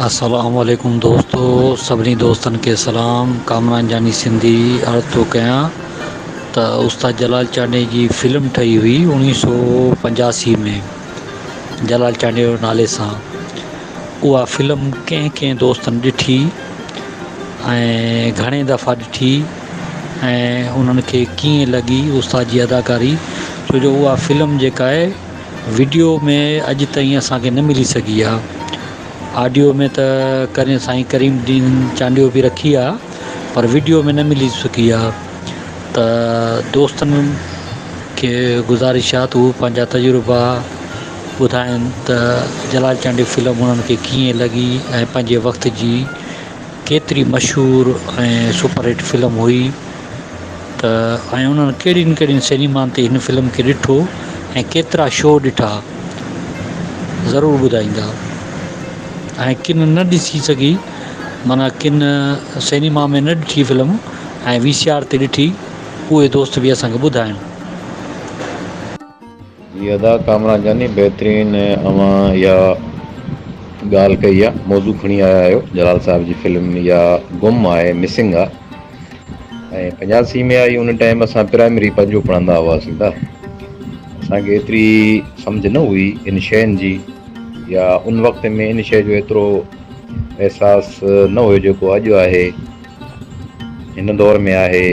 अस्सलाम वालेकुम दोस्तों, सभिनी दोस्तनि खे सलाम। कामरान जानी सिंधी अर्ज़ थो कयां त उस्ताद जलाल चांडे जी फ़िल्म ठही हुई 1985 में जलाल चांडे नाले सां। उहा फ़िल्म कंहिं दोस्तनि ॾिठी ऐं घणे दफ़ा ॾिठी ऐं उन्हनि खे कीअं लॻी उस्ताद जी अदाकारी। छो जो उहा फ़िल्म जेका आहे वीडियो में अॼु ताईं असांखे न मिली सघी आहे। ऑडियो में त कॾहिं साईं करीमुद्दीन चांडियो बि रखी आहे, पर वीडियो में न मिली सघी आहे। त दोस्तनि खे गुज़ारिश आहे त उहे पंहिंजा तजुर्बा ॿुधाइनि त जलाल चांडी फ़िल्म उन्हनि खे कीअं लॻी ऐं पंहिंजे वक़्त जी केतिरी मशहूरु ऐं सुपरहिट फ़िल्म हुई त ऐं उन्हनि कहिड़ियुनि सिनेमानि ते हिन फ़िल्म खे ॾिठो ऐं केतिरा शो ॾिठा, ज़रूरु ॿुधाईंदा। ऐं किन न ॾिसी सघी, माना किन सिनेमा में न ॾिठी फ़िल्म ऐं VCR ते ॾिठी, उहे दोस्त बि असांखे ॿुधाइनि। जी अदा कामरान जानी बहितरीन अवां इहा ॻाल्हि कई आहे, मौज़ू खणी आया आहियो। जलाल साहिब जी फ़िल्म इहा गुम आहे, मिसिंग आहे ऐं 85 में आई। उन टाइम असां प्राइमरी पंहिंजो पढ़ंदा हुआसीं त असांखे एतिरी सम्झ न हुई इन शयुनि जी, या उन वक़्त में इन शइ जो एतिरो अहसासु न हुयो जेको अॼु आहे, हिन दौर में आहे।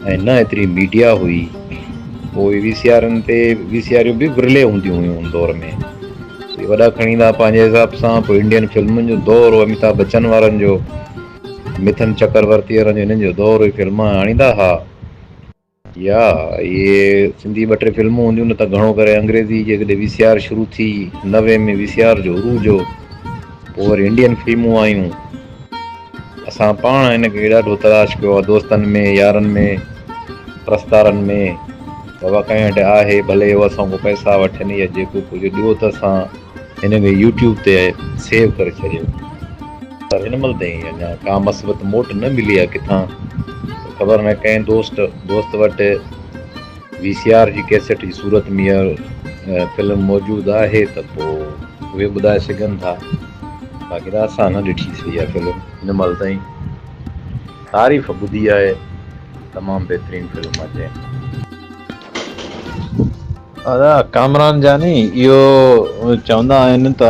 ऐं न एतिरी मीडिया हुई। पोइ VCRनि ते VCRयूं बि विरले हूंदियूं हुयूं उन दौर में। वॾा खणी ईंदा पंहिंजे हिसाब सां। पोइ इंडियन फिल्मुनि जो दौरु, अमिताभ बच्चन वारनि जो, मिथुन चक्रवर्ती वारनि जो, हिननि जो दौरु, फिल्मां आणींदा हुआ। या इहे सिंधी 2-3 फिल्मूं हूंदियूं न त घणो करे अंग्रेज़ी जेकॾहिं VCR शुरू थी 90 में VCR जो उरूज हो, पोइ वरी इंडियन फिल्मूं आयूं। असां पाण हिनखे ॾाढो तलाश कयो आहे, दोस्तनि में, यारनि में, प्रस्तारनि में। बाबा कंहिं वटि आहे भले उहो असां को पैसा वठनि या जेको कुझु ॾियो त असां हिनखे YouTube ते सेव करे छॾियो। पर हिन महिल ताईं अञा का मस्बत मोट न मिली आहे किथां। ख़बर न कंहिं दोस्त वटि VCR जी कैसेट जी सूरत में इहा फ़िल्म मौजूदु आहे त पोइ उहे ॿुधाए सघनि था। बाक़ी त असां न ॾिठीसीं इहा फ़िल्म हिन महिल ताईं। तारीफ़ ॿुधी आहे, तमामु बहितरीनु फ़िल्म आहे। दादा कामरान जानी, इहो चवंदा आहिनि त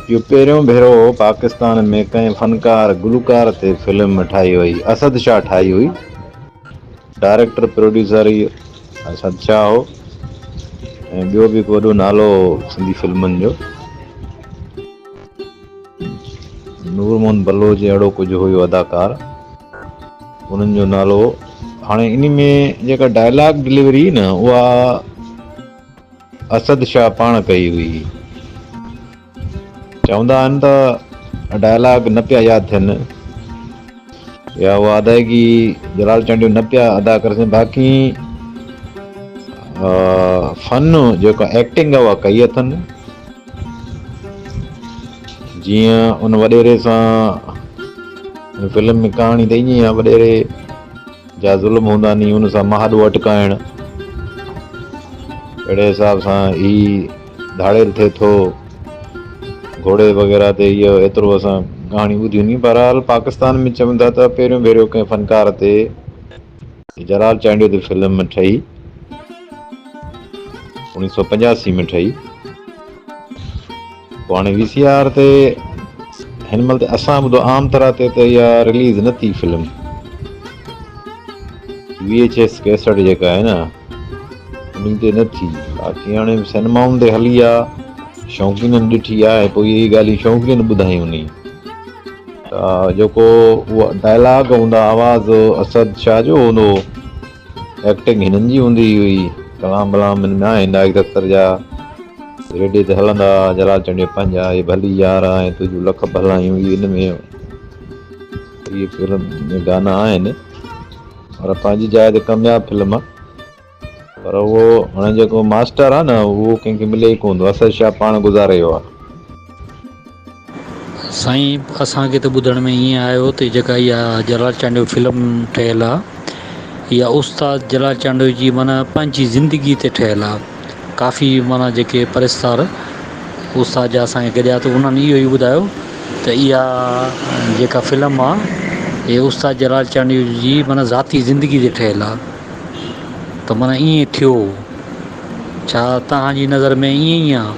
इहो पहिरियों भेरो पाकिस्तान में कंहिं फ़नकार गुलकार ते फ़िल्म ठाही हुई। असद शाह ठाही हुई। डायरेक्टर प्रोड्यूसर ई असद शाह हो ऐं ॿियो बि वॾो नालो सिंधी फिल्मुनि जो नूर मोहन बलोच अहिड़ो कुझु हुयो अदाकार, उन्हनि जो नालो। हाणे इन में जेका डायलॉग डिलीवरी न, उहा असद शाह पाण कई हुई। चवंदा आहिनि त डायलॉग न पिया यादि थियनि, या उहा अदायगी जलाल चांडियो न पिया अदा करे सघनि। बाक़ी फन जेका एक्टिंग आहे उहा कई अथनि। जीअं उन वॾेरे सां फिल्म में कहाणी त ईअं आहे, वॾेरे जा ज़ुल्म हूंदा नी, हुन सां महाॾो अटकाइण, अहिड़े हिसाब सां ही धाड़ेल थिए थो घोड़े वग़ैरह ते। इहो एतिरो असां कहाणी ॿुधियूं नी। बहरहाल पाकिस्तान में चवनि था त पहिरियों भेरो कंहिं फ़नकार ते जलाल चांडियो ते फ़िल्म ठही 1985 में ठही। पोइ हाणे VCR ते हिन महिल त असां ॿुधो आम तरह ते त इहा रिलीज़ न थी फ़िल्म। VHS कैसेट जेका आहे न, उन ते न थी। बाक़ी हाणे सिनेमाउनि ते हली आहे, शौक़ीननि ॾिठी आहे। पोइ इहे ॻाल्हियूं शौक़ीन ॿुधायूं नी त जेको उहा डायलॉग हूंदा, आवाज़ असद शाह जो हूंदो, एक्टिंग हिननि जी हूंदी हुई। कलाम बलाम हिन में आहिनि, नाइक अख्तर जा रेडियो ते हलंदा, जलाल चांडियो पंहिंजा, हे भली यार ऐं तुंहिंजूं लख भलायूं, हिन में इहे फिल्म में गाना आहिनि। पर पंहिंजी जाइ ते कामयाबु फिल्म आहे। पर उहो हाणे जेको मास्टर आहे न, उहो कंहिंखे मिले ई कोन थो। असद शाह पाण गुज़ारे वियो आहे। साईं असांखे त ॿुधण में ईअं आयो त जेका इहा जलाल चांडियो फ़िल्म ठहियलु आहे, इहा उस्ताद जलाल चांडियो जी माना पंहिंजी ज़िंदगी ते ठहियलु आहे। काफ़ी माना जेके परिस्तार उस्ताद जा असांखे गॾिया, त उन्हनि इहो ई ॿुधायो त इहा जेका फिल्म आहे इहा उस्ताद जलाल चांडी जी माना ज़ाती ज़िंदगी ते ठहियलु आहे। त माना ईअं थियो, छा तव्हांजी नज़र में ईअं ई आहे?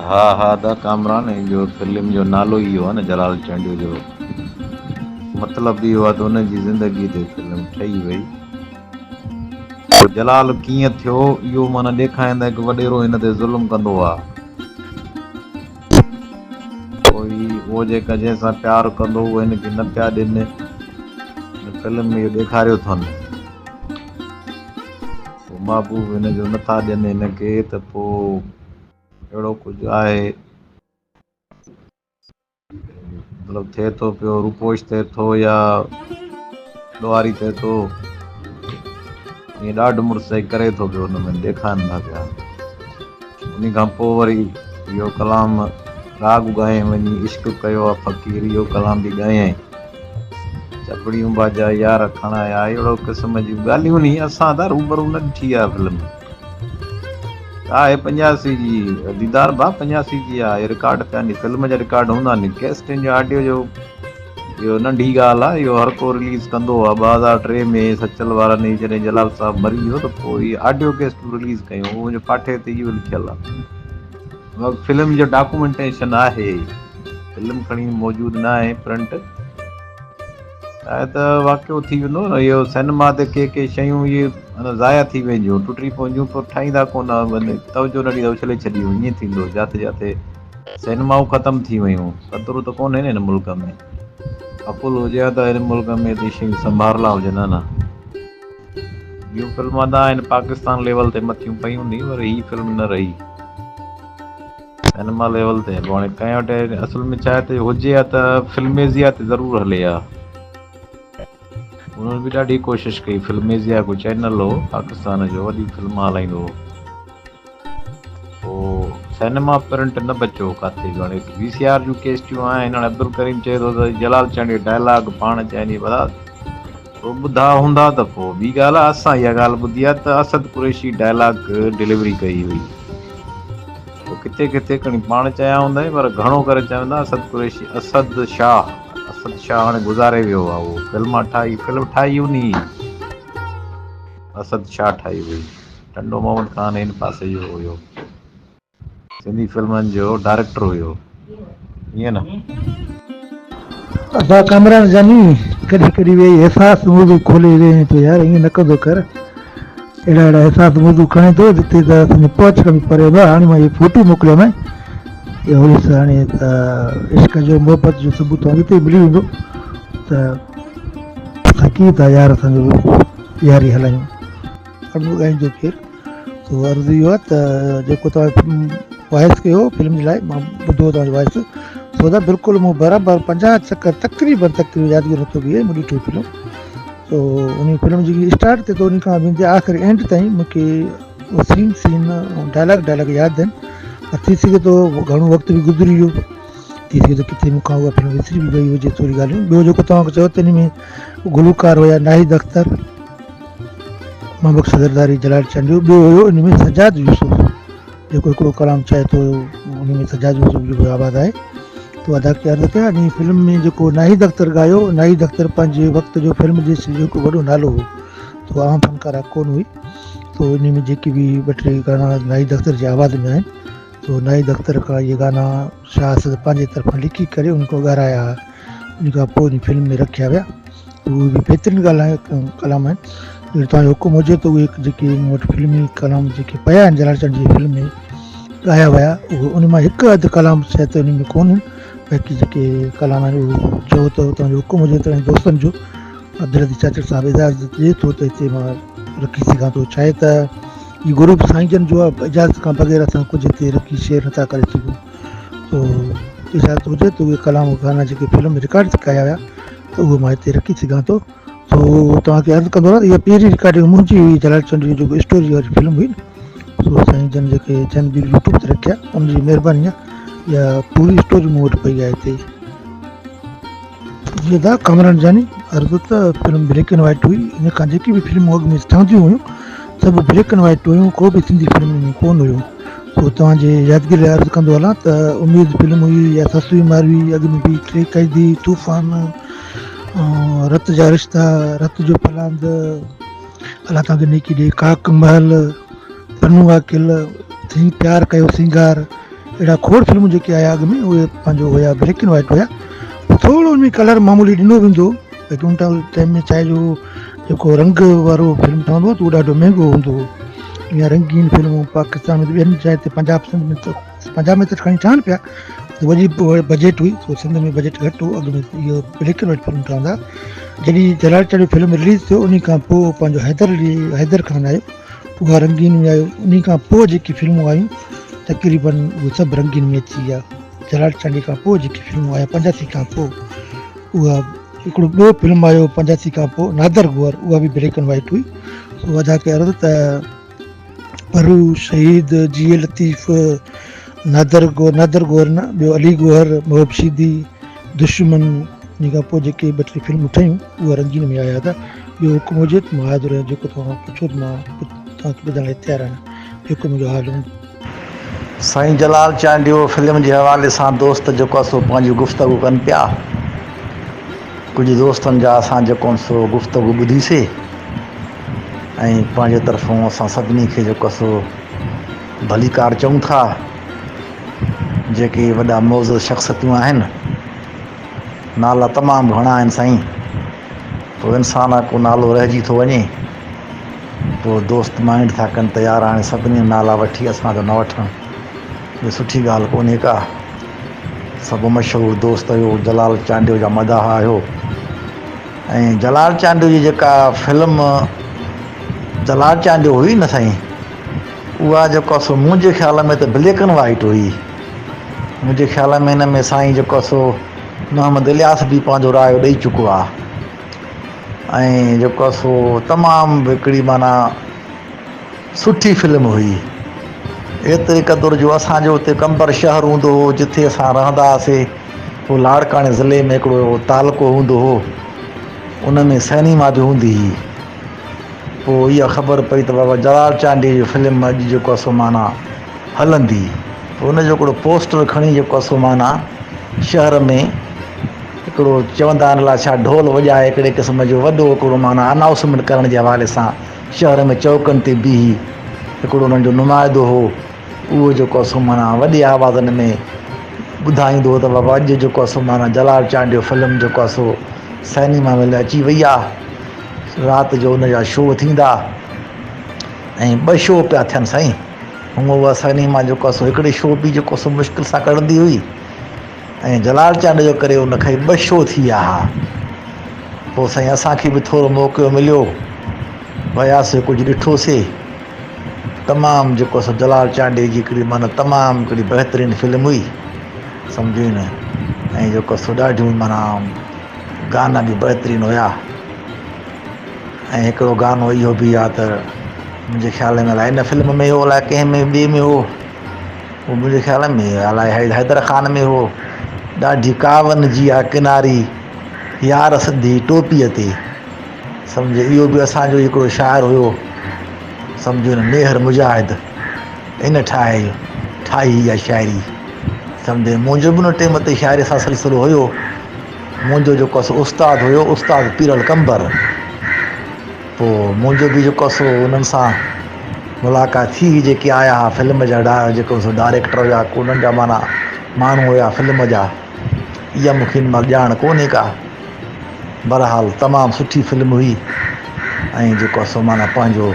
हा हा दा कामरान, जो फिल्म जो नालो ई इहो आहे न, जलाल चांडी जो मतिलबु इहो आहे त हुनजी ज़िंदगी ते फिल्म ठही वई। जलाल कीअं थियो इहो माना ॾेखारींदा हिकु वॾेरो हिन ते ज़ुल्म कंदो आहे, कोई उहो जेका जंहिंसां प्यारु कंदो उहो हिनखे न पिया ॾिन। फिल्म में इहो ॾेखारियो अथनि, महबूब हिनजो नथा ॾियनि हिनखे, त पोइ अहिड़ो कुझु आहे, मतिलबु थिए थो पियो रूपोश थिए थो या ॾुआरी थिए थो, ईअं ॾाढो मुड़ुसई करे थो पियो, हुन में ॾेखारनि था पिया। उन खां पोइ वरी इहो कलाम राग ॻाए वञी इश्क कयो आहे फ़क़ीर, इहो कलाम बि ॻायईं, चपड़ियूं बाजा यार खणाया, अहिड़ो क़िस्म जूं ॻाल्हियूं नी असां त रूबरू न ॾिठी आहे फिल्म। आहे 85 जी, दीदार भाउ 85 जी आहे, इहे रिकॉर्ड पिया नी, फिल्म जा रिकॉर्ड हूंदा नी, कैसेटनि जो ऑडियो जो इहो नंढी ॻाल्हि आहे, इहो हर को रिलीज़ कंदो आहे। 2003 में सचल वारनि जॾहिं जलाल साहब मरी वियो त पोइ इहे ऑडियो कैसेटूं रिलीज़ कयूं, उहो पाठे ते इहो लिखियलु आहे। फिल्म जो डॉक्यूमेंटेशन आहे, फिल्म खणी मौजूदु न आहे प्रिंट, आहे त वाक़ियो थी वेंदो न, इहो सिनेमा ते के शयूं इहे ज़ाया थी वेंदियूं, टुटी पवंदियूं, पोइ ठाहींदा कोन, तवजो न ॾींदा, उछले छॾियूं, ईअं थींदो। जिते जिते सिनेमाऊं ख़तमु थी वियूं, क़दुरु त कोन्हे न हिन मुल्क में, अकुल हुजे त हिन मुल्क में एतिरी शयूं संभालला हुजनि न। ॿियूं फिल्मां त आहिनि पाकिस्तान लेवल ते मथियूं पयूं नी, पर हीअ फिल्म न रही सिनेमा लेवल ते। पोइ हाणे कंहिं वटि असल में छा आहे त हुजे हा त फिल्मेज़िया ते ज़रूरु हले हा, उन्हनि बि ॾाढी कोशिशि कई, फिल्मेज़िया कोई चैनल हो पाकिस्तान जो, वॾी फिल्म हलाईंदो हो, पोइ सिनेमा प्रिंट न बचियो किथे। हाणे VCR जूं कैसेटियूं आहिनि, हाणे अब्दुल करीम चए थो त जलाल चांडी डायलॉग पाण चवनि भला पोइ ॿुधा हूंदा त पोइ ॿी ॻाल्हि आहे, असां इहा ॻाल्हि ॿुधी आहे त असद कुरैशी डायलॉग डिलीवरी कई हुई, पोइ किथे किथे खणी पाण चया हूंदा, पर घणो करे चवंदा असद कुरैशी, असद शाह हाणे गुज़ारे वियो आहे, उहो फिल्म ठाही उन असद शाह ठाही हुई, टंडो मोहम्मद ख़ान हिन पासे जो हुयो, सिंधी फिल्मनि जो डायरेक्टर हुयो, ईअं न। असां कामरान जानी कॾहिं कॾहिं वेही एहसास मौज़ू खोले वेही थो, यार ईअं न कंदो कर, अहिड़ा अहिड़ा एहसास मौज़ू खणे थो जिते त असांजे पहुच खां बि परे हूंदो आहे। हाणे मां इहे फोटू मोकिलियो मैं, इहो होली सां हाणे त इश्क जो मोहबत जो सबूत अॻिते मिली वेंदो, त असां कीअं था यार असांजो यारी हलायूं, अॻियो ॻाईंदो केरु। त अर्ज़ु इहो आहे त जेको तव्हां वॉइस कयो फिल्म जे लाइ, मां ॿुधो तव्हांजो वॉइस, सौदा बिल्कुलु मूं बराबरि 50 चकर तक़रीबन यादगिरी नथो बीहे, मूं ॾिठो फिल्म। तो उन फिल्म जी स्टार्ट थिए थो, उन खां वेंदे आख़िरी एंड ताईं मूंखे सीन डायलॉग यादि आहिनि, पर थी सघे थो घणो वक़्तु बि गुज़री वियो, थी सघे थो किथे मूंखां उहा फिल्म विसरी बि वई हुजे थोरी ॻाल्हियूं। ॿियो जेको तव्हांखे चयो त इन में गुलूकार हुया नाहिद अख्तर, मोहम्मद सरदारी, जलाल चांडी, ॿियो हुयो इन में सजाद यूसुफ, जेको हिकिड़ो कलाम चए थो उन में सजाद यूसुफ जो आवाज़ु आहे, तो अदा अर्ज़ु कया। इन फिल्म में जेको नाहिद अख्तर ॻायो, नाहिद अख्तर पंहिंजे वक़्त जो फिल्म जे जेको वॾो नालो हो, तो आम फनकारा कोन हुई, तो इन में जेके बि 2-3 गाना नाहिद अख्तर जे आवाज़ में आहिनि, तो नाहिद अख्तर खां इहे गाना शाह पंहिंजे तरफ़ां लिखी करे उनखां ॻाराया, उन खां पोइ इन फिल्म में रखिया विया। उहे बि बहितरीनु कलाम आहिनि, तव्हांजो हुकुम हुजे त उहे जेके मूं वटि फिल्मी कलाम जेके पिया आहिनि जलाल चांडी जी फिल्म में ॻाया विया, उहो उन मां हिकु अधु कलाम शायदि उन में कोन्हनि, बाक़ी जेके कलाम आहिनि उहो चओ त तव्हांजो हुकुम हुजे त दोस्तनि जो अब्दुल चाचर साहिबु इजाज़त ॾिए थो त हिते मां रखी सघां थो। छा आहे त हीउ ग्रुप साईं जन जो आहे, इजाज़त खां बग़ैर असां कुझु हिते रखी शेयर नथा करे सघूं, तो इजाज़त हुजे त उहे कलाम गाना जेके फिल्म में रिकॉर्ड कया विया त उहो मां हिते रखी सघां थो। तो तव्हांखे अर्ज़ु कंदो आहे, इहा पहिरीं रिकॉर्डिंग मुंहिंजी हुई, जलाल चांडी जो जेको स्टोरी वारी फिल्म हुई, सो साईं जन जेके जन बि यूट्यूब ते रखिया उनजी महिरबानी आहे, इहा पूरी स्टोरी मूं वटि पई आहे हिते। जीअं त कामरान जानी अर्ज़ु त फिल्म ब्लैक एंड वाइट हुई, इन खां जेकी बि फिल्मूं अॻु में ठहंदियूं हुयूं सभु ब्लैक एंड वाइट हुयूं, को बि सिंधी फिल्म में कोन हुयूं। तो पोइ तव्हांजे यादगिरी लाइ अर्ज़ु कंदो हलां त उमेद फिल्म हुई या ससुई मारवी, अॻु में बि टे कैदी, तूफ़ान, रत जा रिश्ता, रत जो फलांद, अलाह तव्हांखे नेकी ॾे, काक महल, पनुआ किल, प्यार कयो सिंगार, अहिड़ा खोड़ फिल्मूं जेके आया अॻु में उहे पंहिंजो हुया ब्लैक एंड वाइट हुया। थोरो उन में कलर मामूली ॾिनो वेंदो, लेकिन उन टाइम में चाहे जो जेको रंग वारो फिल्म ठहंदो आहे त उहो ॾाढो महांगो हूंदो हो। या रंगीन फिल्मूं पाकिस्तान में ॿियनि जाइ ते पंजाब में त खणी ठहनि पिया, वॾी बजट हुई, सो सिंध में बजट घटि हो, अॻु में इहो ब्लैक एंड वाइट फिल्म ठहंदा। जॾहिं जलाल चांडी फिल्म रिलीज़ थियो उन खां पोइ पंहिंजो हैदर खान आयो, उहा रंगीन में आयो। उन खां पोइ जेकी फिल्मूं आयूं तक़रीबन उहे सभु रंगीन में अची विया। जलाल चांडी खां पोइ जेकी फिल्मूं आया 85 खां पोइ, उहा हिकिड़ो ॿियो फिल्म आयो 85 खां पोइ नादर गोर, उहा बि ब्लैक एंड वाइट हुई। सो वधा के अर्ज़ु त परू, शहीद, जी लतीफ़, नादर गोर न, ॿियो अली गोहर, मोहब शीदी, दुश्मन, इन खां पोइ जेके ॿ टे फिल्मूं ठहियूं उहा रंगीन में आया था। ॿियो हुकुम हुजे त मां हाज़िर आहियां, जेको तव्हां पुछो त मां तव्हांखे ॿुधाइण लाइ तयारु आहियां जेको मुंहिंजो हाल हूंदो। साईं जलाल चांडियो फिल्म जे हवाले सां दोस्त जेको आहे सो पंहिंजी गुफ़्तगू कनि पिया। कुझु दोस्तनि जा असां जेको आहे सो गुफ़्तगू ॿुधीसीं ऐं पंहिंजे तरफ़ां असां सभिनी खे जेको आहे सो भलीकार चऊं था। जेके वॾा मौज़ शख़्सियतूं आहिनि, नाला तमामु घणा आहिनि साईं, पोइ इंसान को नालो रहिजी थो वञे, पोइ दोस्त माइंड था कनि त यार हाणे सभिनी नाला वठी असां त न वठूं, इहा सुठी ॻाल्हि कोन्हे का। सभु मशहूरु दोस्त हुयो, जलाल चांडियो जा मदाह आहियो। ऐं जलाल चांडियो जी जेका फिल्म जलाल चांडियो हुई न साईं, उहा जेको आहे सो मुंहिंजे ख़्याल में त ब्लैक एंड वाइट हुई। मुंहिंजे ख़्याल में हिन में साईं जेको आहे सो मोहम्मद इलियास बि पंहिंजो रायो ॾेई चुको आहे। ऐं जेको आहे सो तमामु हिकिड़ी माना सुठी फिल्म हुई। एतिरे क़दुरु जो असांजो हुते कंबर शहर हूंदो हो जिथे असां रहंदा हुआसीं, पोइ लाड़काणे ज़िले में हिकिड़ो तालको हूंदो हो, उन में सिनेमा बि हूंदी हुई। पोइ इहा ख़बर पई त बाबा जलाल चांडी जी फिल्म अॼु जेको आहे सो माना हलंदी। पोइ उनजो हिकिड़ो पोस्टर खणी जेको आहे सो माना शहर में हिकिड़ो चवंदा आहिनि अलाए छा ढोल वॼाए हिकिड़े क़िस्म जो वॾो हिकिड़ो माना अनाउंसमेंट करण जे हवाले सां शहर में चौकनि ते बीही हिकिड़ो उन्हनि जो नुमाइंदो हो, उहो जेको आहे सो माना वॾे आवाज़नि में ॿुधाईंदो हो त बाबा अॼु जेको आहे सो माना जलाल चांडियो फिल्म जेको आहे सो सिनेमा में अची वई आहे। राति जो उन जा शो थींदा ऐं 2 शो पिया थियनि साईं। हूअं उहा सिनेमा जेको आहे सो हिकिड़े शो बि जेको सो मुश्किल सां कढंदी हुई, ऐं जलाल चांडियो जो करे उन खे 2 शो थी विया हुआ। पोइ साईं असांखे बि थोरो मौक़ो मिलियो, वियासीं, कुझु ॾिठोसीं। तमामु जेको सो जलाल चांडी जी हिकिड़ी माना तमामु हिकिड़ी बहितरीनु फिल्म हुई, सम्झो न। ऐं जेको सो ॾाढियूं माना गाना बि बहितरीनु हुया। ऐं हिकिड़ो गानो इहो बि आहे त मुंहिंजे ख़्याल में अलाए हिन फिल्म में हो अलाए कंहिं में ॿिए में हो, उहो मुंहिंजे ख़्याल में अलाए हैदर खान में हो। ॾाढी कावन जी आहे किनारी यार सिधी टोपीअ ते, सम्झो इहो बि असांजो हिकिड़ो शाइर हुयो, सम्झो न, मेहर मुजाहिद, इन ठाही इहा शाइरी। सम्झे मुंहिंजो बि उन टाइम ते शाइरी सां सिलसिलो हुयो। मुंहिंजो जेको आहे सो उस्तादु हुयो, उस्तादु पीरल कंबर। पोइ मुंहिंजो बि जेको सो उन्हनि सां मुलाक़ात थी, जेके आया हुआ फिल्म जा जेको सो डायरेक्टर हुया, उन्हनि जा माना माण्हू हुया फिल्म जा, इहा मूंखे ॼाण कोन्हे का। बहरहाल तमामु सुठी फिल्म हुई ऐं जेको आहे सो माना पंहिंजो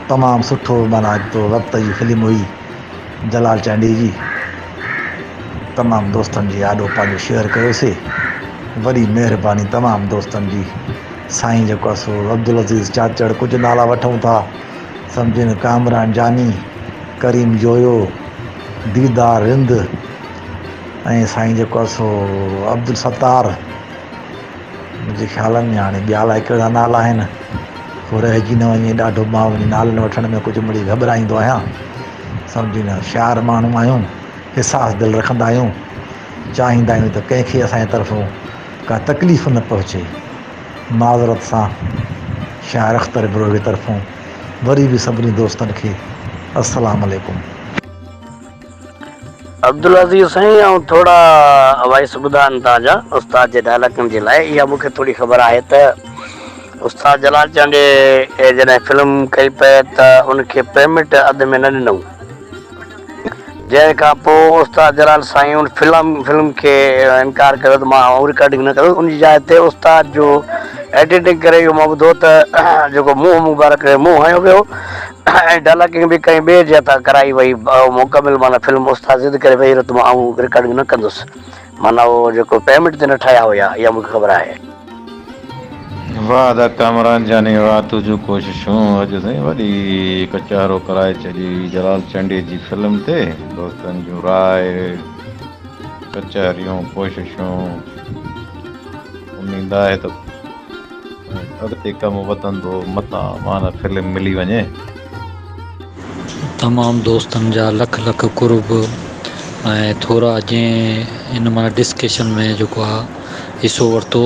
तमामु सुठो माना तो वक़्त जी फिल्म हुई जलाल चांडी जी। तमामु दोस्तनि जी यादो पंहिंजो शेयर कयोसीं, वॾी महिरबानी तमामु दोस्तनि जी। साईं जेको आहे सो अब्दुल अज़ीज़ चाचड़, कुझु नाला वठूं था, सम्झो न, कामरान जानी, करीम जोयो, दीदार हिंद, ऐं साईं जेको आहे सो अब्दुल सत्तार। मुंहिंजे ख़्याल में हाणे ॿिया अलाए कहिड़ा नाला आहिनि, पोइ रहिजी न वञे। ॾाढो मां वञी नालनि वठण में कुझु मिड़ी घबराईंदो आहियां, सम्झी न। शाइर माण्हू आहियूं, हिसास दिलि रखंदा आहियूं, चाहींदा आहियूं त कंहिंखे असांजे तरफ़ों का तकलीफ़ न पहुचे। माज़रत सां शाइर अख़्तर ब्रो जी तरफ़ों वरी बि सभिनी दोस्तनि खे अस्सलाम वालेकुम। अब्दुल अज़ीज़ साईं ऐं थोरा वॉइस ॿुधाइनि तव्हांजा उस्ताद जे डायलॉगनि जे लाइ। इहा मूंखे थोरी ख़बर आहे त उस्ताद जलाल चांडे जॾहिं फिल्म कई पए त उनखे पेमेंट अध में न ॾिनऊं। जंहिं खां पोइ उस्ताद जलाल साईं उन फिल्म खे इनकार कयो त मां रिकॉर्डिंग न कयो। उन जी जाइ ते उस्ताद जो एडिटिंग करे इहो मां ॿुधो त जेको मुंहुं मुबारक मुंहुं हयो वियो ऐं डायलॉगिंग बि कई ॿिए जे हथां कराई वई मुकमिल। माना फिल्म उस्ताद ज़िद करे वई त मां रिकॉर्डिंग न कंदुसि। माना उहो जेको पेमेंट ते न ठाहिया हुया, इहा मूंखे ख़बर आहे। वाह दा कामरान जानी, वाह तुंहिंजूं कोशिशूं अॼु साईं वॾी कचारो कराए छॾी जलाल चांडे जी फिल्म ते। दोस्तनि जूं राय कचहरियूं कोशिशूं उम्मीद आहे त अॻिते कमु वधंदो मथां माना फिल्म मिली वञे। तमामु दोस्तनि जा लख लख कुर्ब ऐं थोरा जंहिं हिन माना डिस्कशन में जेको आहे हिसो वरितो